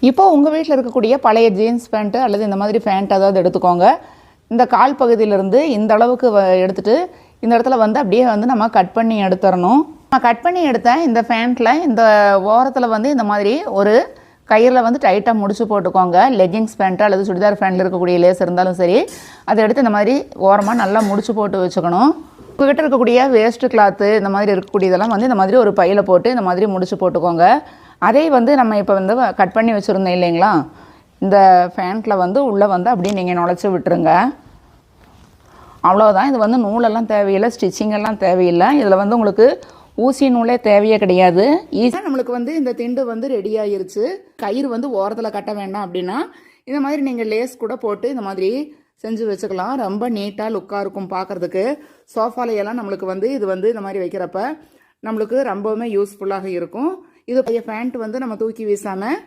இப்போ உங்கள் வீட்டில் இருக்கக்கூடிய பழைய ஜீன்ஸ் பேண்ட்டு அல்லது இந்த மாதிரி பேண்ட் ஏதாவது எடுத்துக்கோங்க. இந்த கால் பகுதியிலேருந்து இந்த அளவுக்கு எடுத்துகிட்டு இந்த இடத்துல வந்து அப்படியே வந்து நம்ம கட் பண்ணி எடுத்துடணும். நான் கட் பண்ணி எடுத்தேன் இந்த பேண்ட்டில் இந்த ஓரத்தில் வந்து இந்த மாதிரி ஒரு கயிறில் வந்து டைட்டாக முடிச்சு போட்டுக்கோங்க. லெகிங்ஸ் பேண்ட்டு அல்லது சுடிதார் பேண்ட்டில் இருக்கக்கூடிய லேஸ் இருந்தாலும் சரி, அதை எடுத்து இந்த மாதிரி ஓரமாக நல்லா முடிச்சு போட்டு வச்சுக்கணும். உங்கள்கிட்ட இருக்கக்கூடிய வேஸ்ட்டு கிளாத்து இந்த மாதிரி இருக்கக்கூடியதெல்லாம் வந்து இந்த மாதிரி ஒரு பையில் போட்டு இந்த மாதிரி முடிச்சு போட்டுக்கோங்க. அதே வந்து நம்ம இப்போ வந்து கட் பண்ணி வச்சுருந்தோம் இல்லைங்களா, இந்த ஃபேண்ட்டில் வந்து உள்ளே வந்து அப்படியே நீங்கள் நுழைச்சி விட்டுருங்க. அவ்வளோதான். இது வந்து நூலெல்லாம் தேவையில்லை, ஸ்டிச்சிங்கெல்லாம் தேவையில்லை. இதில் வந்து உங்களுக்கு ஊசி நூலே தேவையே கிடையாது. ஈஸியாக நம்மளுக்கு வந்து இந்த திண்டு வந்து ரெடி ஆகிருச்சு. கயிறு வந்து ஓரத்தில் கட்ட வேண்டாம் அப்படின்னா இந்த மாதிரி நீங்கள் லேஸ் கூட போட்டு இந்த மாதிரி செஞ்சு வச்சுக்கலாம். ரொம்ப நீட்டாக லுக்காக இருக்கும் பார்க்குறதுக்கு. சோஃபாலையெல்லாம் நம்மளுக்கு வந்து இது வந்து இந்த மாதிரி வைக்கிறப்ப நம்மளுக்கு ரொம்பவுமே யூஸ்ஃபுல்லாக இருக்கும். இது பேண்ட் வந்து நம்ம தூக்கி வீசாமல்